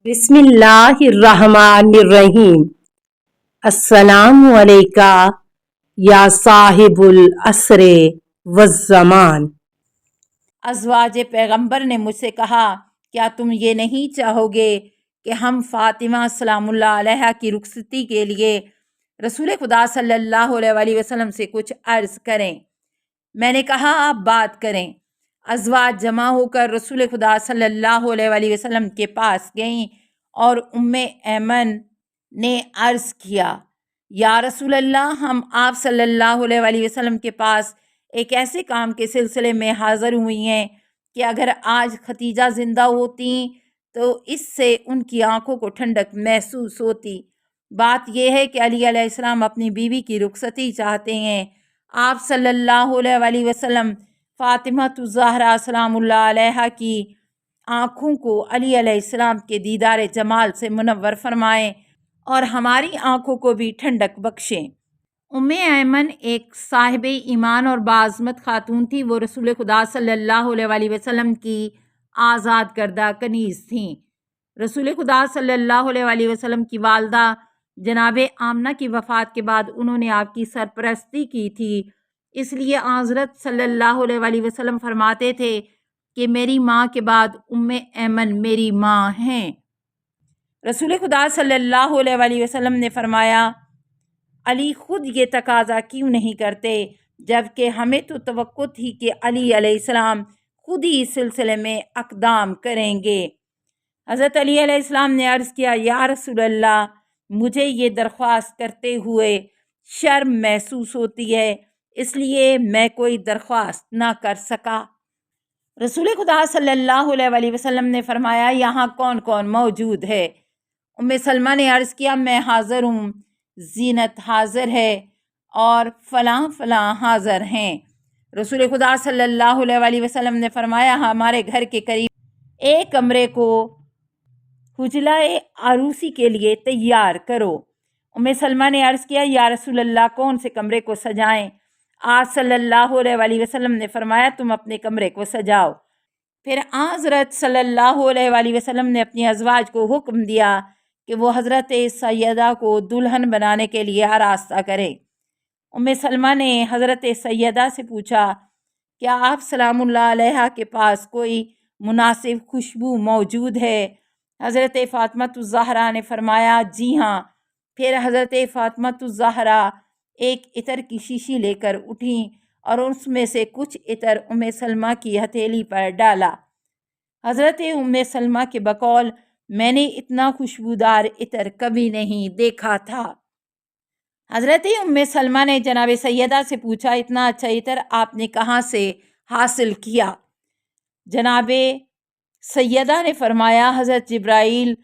بسم اللہ الرحمن الرحیم۔ السلام علیکہ یا صاحب العصر والزمان۔ ازواج پیغمبر نے مجھ سے کہا، کیا تم یہ نہیں چاہو گے کہ ہم فاطمہ سلام اللہ علیہا کی رخصتی کے لیے رسول خدا صلی اللہ علیہ وسلم سے کچھ عرض کریں؟ میں نے کہا، آپ بات کریں۔ ازواج جمع ہو کر رسول خدا صلی اللہ علیہ وسلم کے پاس گئیں اور ایمن نے عرض کیا، یا رسول اللہ، ہم آپ صلی اللہ علیہ وسلم کے پاس ایک ایسے کام کے سلسلے میں حاضر ہوئی ہیں کہ اگر آج ختیجہ زندہ ہوتی تو اس سے ان کی آنکھوں کو ٹھنڈک محسوس ہوتی۔ بات یہ ہے کہ علی علیہ السلام اپنی بیوی کی رخصتی چاہتے ہیں۔ آپ صلی اللہ علیہ وسلم فاطمہ الزہرا سلام اللہ علیہا کی آنکھوں کو علی علیہ السلام کے دیدار جمال سے منور فرمائیں اور ہماری آنکھوں کو بھی ٹھنڈک بخشیں۔ ایمن ایک صاحب ایمان اور باعظمت خاتون تھی۔ وہ رسول خدا صلی اللہ علیہ وسلم کی آزاد کردہ کنیز تھیں۔ رسول خدا صلی اللہ علیہ وسلم کی والدہ جناب آمنہ کی وفات کے بعد انہوں نے آپ کی سرپرستی کی تھی، اس لیے حضرت صلی اللہ علیہ وسلم فرماتے تھے کہ میری ماں کے بعد ایمن میری ماں ہیں۔ رسول خدا صلی اللہ علیہ وسلم نے فرمایا، علی خود یہ تقاضا کیوں نہیں کرتے، جبکہ ہمیں تو توقع تھی کہ علی علیہ السلام خود ہی اس سلسلے میں اقدام کریں گے۔ حضرت علی علیہ السلام نے عرض کیا، یا رسول اللہ، مجھے یہ درخواست کرتے ہوئے شرم محسوس ہوتی ہے، اس لیے میں کوئی درخواست نہ کر سکا۔ رسول خدا صلی اللہ علیہ وسلم نے فرمایا، یہاں کون کون موجود ہے؟ سلمہ نے عرض کیا، میں حاضر ہوں، زینت حاضر ہے اور فلاں فلاں حاضر ہیں۔ رسول خدا صلی اللہ علیہ وسلم نے فرمایا، ہمارے گھر کے قریب ایک کمرے کو حجلہ عروسی کے لیے تیار کرو۔ سلمہ نے عرض کیا، یا رسول اللہ، کون سے کمرے کو سجائیں؟ آپ صلی اللہ علیہ وسلم نے فرمایا، تم اپنے کمرے کو سجاؤ۔ پھر حضرت صلی اللہ علیہ وسلم نے اپنی ازواج کو حکم دیا کہ وہ حضرت سیدہ کو دلہن بنانے کے لیے آراستہ کریں۔ سلمہ نے حضرت سیدہ سے پوچھا، کیا آپ سلام اللہ علیہ کے پاس کوئی مناسب خوشبو موجود ہے؟ حضرت فاطمہ الزہرا نے فرمایا، جی ہاں۔ پھر حضرت فاطمہ الزہرا ایک عطر کی شیشی لے کر اٹھیں اور اس میں سے کچھ عطر سلمہ کی ہتھیلی پر ڈالا۔ حضرت سلمہ کے بقول، میں نے اتنا خوشبودار عطر کبھی نہیں دیکھا تھا۔ حضرت سلمہ نے جناب سیدہ سے پوچھا، اتنا اچھا عطر آپ نے کہاں سے حاصل کیا؟ جناب سیدہ نے فرمایا، حضرت جبرائیل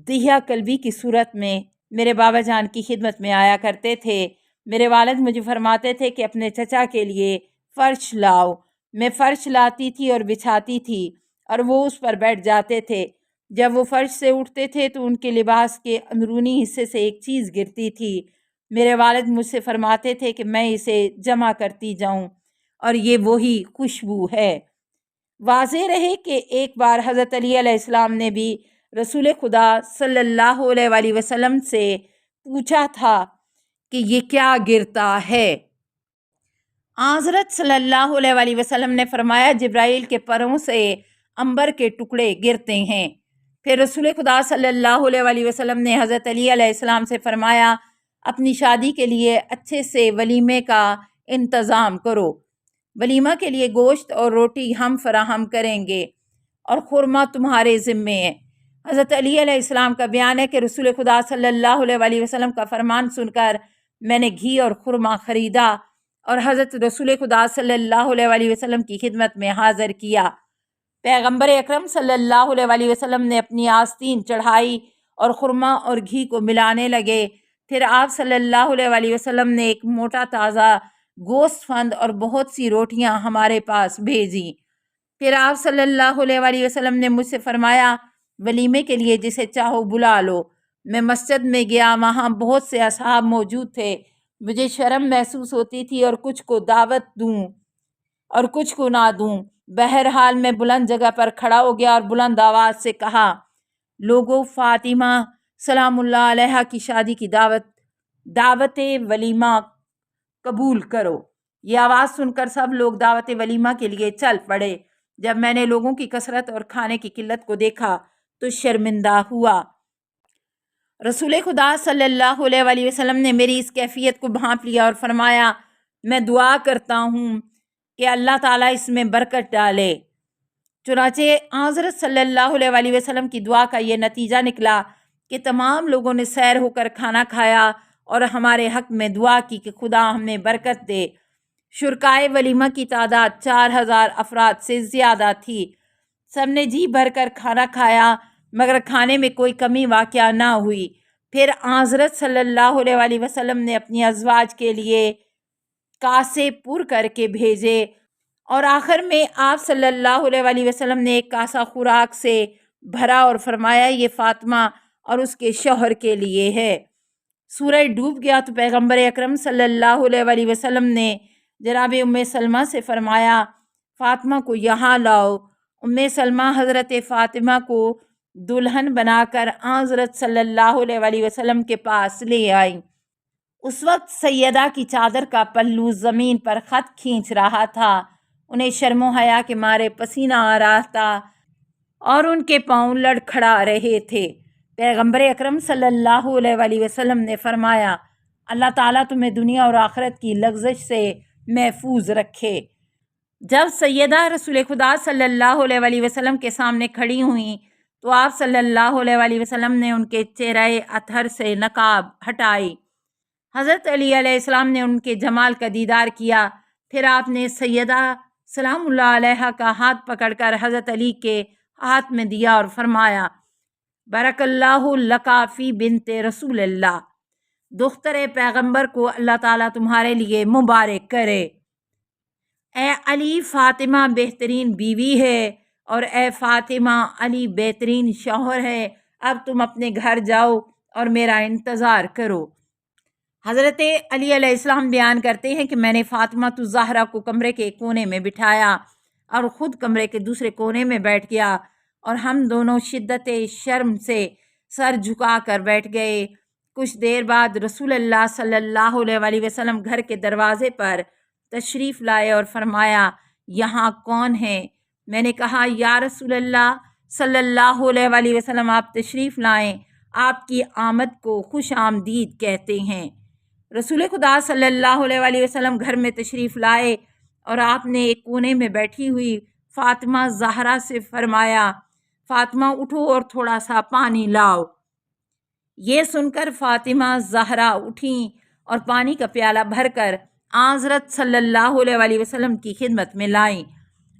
دہیا کلبی کی صورت میں میرے بابا جان کی خدمت میں آیا کرتے تھے۔ میرے والد مجھے فرماتے تھے کہ اپنے چچا کے لیے فرش لاؤ۔ میں فرش لاتی تھی اور بچھاتی تھی اور وہ اس پر بیٹھ جاتے تھے۔ جب وہ فرش سے اٹھتے تھے تو ان کے لباس کے اندرونی حصے سے ایک چیز گرتی تھی۔ میرے والد مجھ سے فرماتے تھے کہ میں اسے جمع کرتی جاؤں اور یہ وہی خوشبو ہے۔ واضح رہے کہ ایک بار حضرت علی علیہ السلام نے بھی رسول خدا صلی اللہ علیہ وسلم سے پوچھا تھا کہ یہ کیا گرتا ہے؟ حضرت صلی اللہ علیہ وسلم نے فرمایا، جبرائیل کے پروں سے عنبر کے ٹکڑے گرتے ہیں۔ پھر رسول خدا صلی اللہ علیہ وسلم نے حضرت علی علیہ السلام سے فرمایا، اپنی شادی کے لیے اچھے سے ولیمے کا انتظام کرو۔ ولیمہ کے لیے گوشت اور روٹی ہم فراہم کریں گے اور خرما تمہارے ذمے ہے۔ حضرت علی علیہ السلام کا بیان ہے کہ رسول خدا صلی اللہ علیہ وسلم کا فرمان سن کر میں نے گھی اور خرما خریدا اور حضرت رسول خدا صلی اللہ علیہ وسلم کی خدمت میں حاضر کیا۔ پیغمبر اکرم صلی اللہ علیہ وسلم نے اپنی آستین چڑھائی اور خرما اور گھی کو ملانے لگے۔ پھر آپ صلی اللہ علیہ وسلم نے ایک موٹا تازہ گوشت فند اور بہت سی روٹیاں ہمارے پاس بھیجیں۔ پھر آپ صلی اللہ علیہ وسلم نے مجھ سے فرمایا، ولیمے کے لیے جسے چاہو بلا لو۔ میں مسجد میں گیا، وہاں بہت سے اصحاب موجود تھے۔ مجھے شرم محسوس ہوتی تھی اور کچھ کو دعوت دوں اور کچھ کو نہ دوں۔ بہرحال میں بلند جگہ پر کھڑا ہو گیا اور بلند آواز سے کہا، لوگوں فاطمہ سلام اللہ علیہ کی شادی کی دعوت ولیمہ قبول کرو۔ یہ آواز سن کر سب لوگ دعوت ولیمہ کے لیے چل پڑے۔ جب میں نے لوگوں کی کثرت اور کھانے کی قلت کو دیکھا تو شرمندہ ہوا۔ رسول خدا صلی اللہ علیہ وآلہ وسلم نے میری اس کیفیت کو بھانپ لیا اور فرمایا، میں دعا کرتا ہوں کہ اللہ تعالیٰ اس میں برکت ڈالے۔ چنانچہ حضرت صلی اللہ علیہ وآلہ وسلم کی دعا کا یہ نتیجہ نکلا کہ تمام لوگوں نے سیر ہو کر کھانا کھایا اور ہمارے حق میں دعا کی کہ خدا ہمیں برکت دے۔ شرکائے ولیمہ کی تعداد 4000 افراد سے زیادہ تھی۔ سب نے جی بھر کر کھانا کھایا مگر کھانے میں کوئی کمی واقع نہ ہوئی۔ پھر حضرت صلی اللہ علیہ وآلہ وسلم نے اپنی ازواج کے لیے کاسے پر کر کے بھیجے اور آخر میں آپ صلی اللہ علیہ وآلہ وسلم نے ایک کاسہ خوراک سے بھرا اور فرمایا، یہ فاطمہ اور اس کے شوہر کے لیے ہے۔ سورج ڈوب گیا تو پیغمبر اکرم صلی اللہ علیہ وآلہ وسلم نے جناب ام سلمہ سے فرمایا، فاطمہ کو یہاں لاؤ۔ ام سلمہ حضرت فاطمہ کو دلہن بنا کر حضرت صلی اللہ علیہ وآلہ وسلم کے پاس لے آئیں۔ اس وقت سیدہ کی چادر کا پہلو زمین پر خط کھینچ رہا تھا۔ انہیں شرم و حیا کے مارے پسینہ آ رہا تھا اور ان کے پاؤں لڑکھڑا رہے تھے۔ پیغمبر اکرم صلی اللہ علیہ وآلہ وسلم نے فرمایا، اللہ تعالیٰ تمہیں دنیا اور آخرت کی لغزش سے محفوظ رکھے۔ جب سیدہ رسول خدا صلی اللہ علیہ وآلہ وسلم کے سامنے کھڑی ہوئیں تو آپ صلی اللہ علیہ وآلہ وسلم نے ان کے چہرہ اطہر سے نقاب ہٹائی۔ حضرت علی علیہ السلام نے ان کے جمال کا دیدار کیا۔ پھر آپ نے سیدہ سلام اللہ علیہ کا ہاتھ پکڑ کر حضرت علی کے ہاتھ میں دیا اور فرمایا، بارک اللہ لکا فی بنت رسول اللہ، دختر پیغمبر کو اللہ تعالیٰ تمہارے لیے مبارک کرے۔ اے علی، فاطمہ بہترین بیوی ہے اور اے فاطمہ، علی بہترین شوہر ہے۔ اب تم اپنے گھر جاؤ اور میرا انتظار کرو۔ حضرت علی علیہ السلام بیان کرتے ہیں کہ میں نے فاطمہ الزہرا کو کمرے کے کونے میں بٹھایا اور خود کمرے کے دوسرے کونے میں بیٹھ گیا اور ہم دونوں شدت شرم سے سر جھکا کر بیٹھ گئے۔ کچھ دیر بعد رسول اللہ صلی اللہ علیہ وآلہ وسلم گھر کے دروازے پر تشریف لائے اور فرمایا، یہاں کون ہے؟ میں نے کہا، یا رسول اللہ صلی اللہ علیہ وآلہ وسلم، آپ تشریف لائیں، آپ کی آمد کو خوش آمدید کہتے ہیں۔ رسول خدا صلی اللہ علیہ وآلہ وسلم گھر میں تشریف لائے اور آپ نے ایک کونے میں بیٹھی ہوئی فاطمہ زہرا سے فرمایا، فاطمہ اٹھو اور تھوڑا سا پانی لاؤ۔ یہ سن کر فاطمہ زہرا اٹھیں اور پانی کا پیالہ بھر کر حضرت صلی اللہ علیہ وآلہ وسلم کی خدمت میں لائیں۔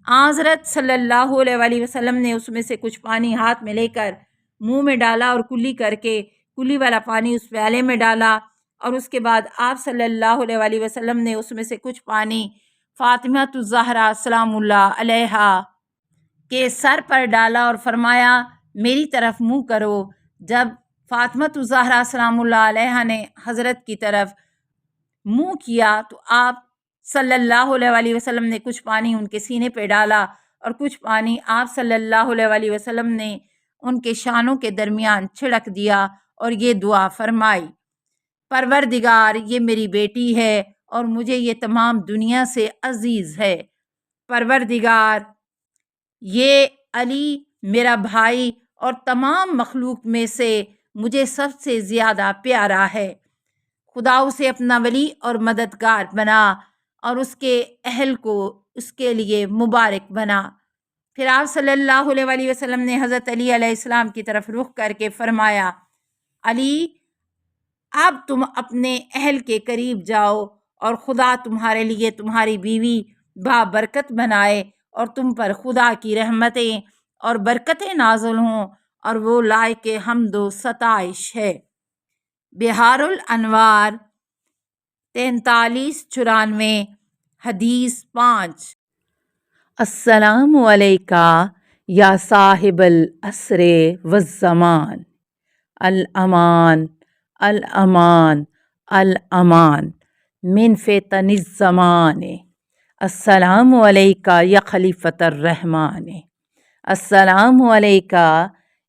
حضرت صلی اللہ علیہ وآلہ وسلم نے اس میں سے کچھ پانی ہاتھ میں لے کر منہ میں ڈالا اور کلی کر کے کلی والا پانی اس پیالے میں ڈالا اور اس کے بعد آپ صلی اللہ علیہ وآلہ وسلم نے اس میں سے کچھ پانی فاطمہ الزہرا سلام اللہ علیہا کے سر پر ڈالا اور فرمایا، میری طرف منہ کرو۔ جب فاطمہ الزہرا سلام اللہ علیہا نے حضرت کی طرف منہ کیا تو آپ صلی اللہ علیہ وآلہ وسلم نے کچھ پانی ان کے سینے پہ ڈالا اور کچھ پانی آپ صلی اللہ علیہ وآلہ وسلم نے ان کے شانوں کے درمیان چھڑک دیا اور یہ دعا فرمائی، پروردگار، یہ میری بیٹی ہے اور مجھے یہ تمام دنیا سے عزیز ہے۔ پروردگار، یہ علی میرا بھائی اور تمام مخلوق میں سے مجھے سب سے زیادہ پیارا ہے۔ خدا اسے اپنا ولی اور مددگار بنا اور اس کے اہل کو اس کے لیے مبارک بنا۔ پھر آپ صلی اللہ علیہ وآلہ وسلم نے حضرت علی علیہ السلام کی طرف رخ کر کے فرمایا، علی، اب تم اپنے اہل کے قریب جاؤ اور خدا تمہارے لیے تمہاری بیوی بابرکت بنائے اور تم پر خدا کی رحمتیں اور برکتیں نازل ہوں اور وہ لائق حمد و ستائش ہے۔ بہار الانوار 4394 حدیث 5۔ السلام علیکہ یا صاحب العصر والزمان، الامان الامان الامان من فتن الزمان، السلام علیکہ یا خلیفۃ الرحمن، السلام علیکہ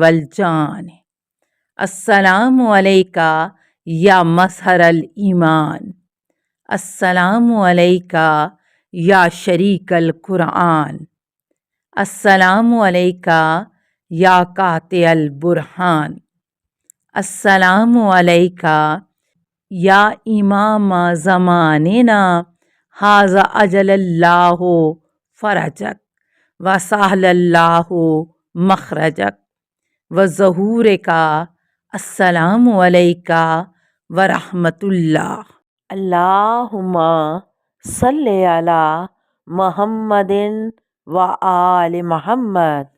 والجان السلام علیکہ یا مظہر الایمان السلام علیکہ یا شریک القرآن السلام علیکہ یا قاطع البرہان السلام علیکہ یا امام زماننا ھذا اجل اللہ فرجک وسہل اللہ مخرجک وظہور کا السلام علیکہ ورحمۃ اللہ اللہم صلی علی محمد و آل محمد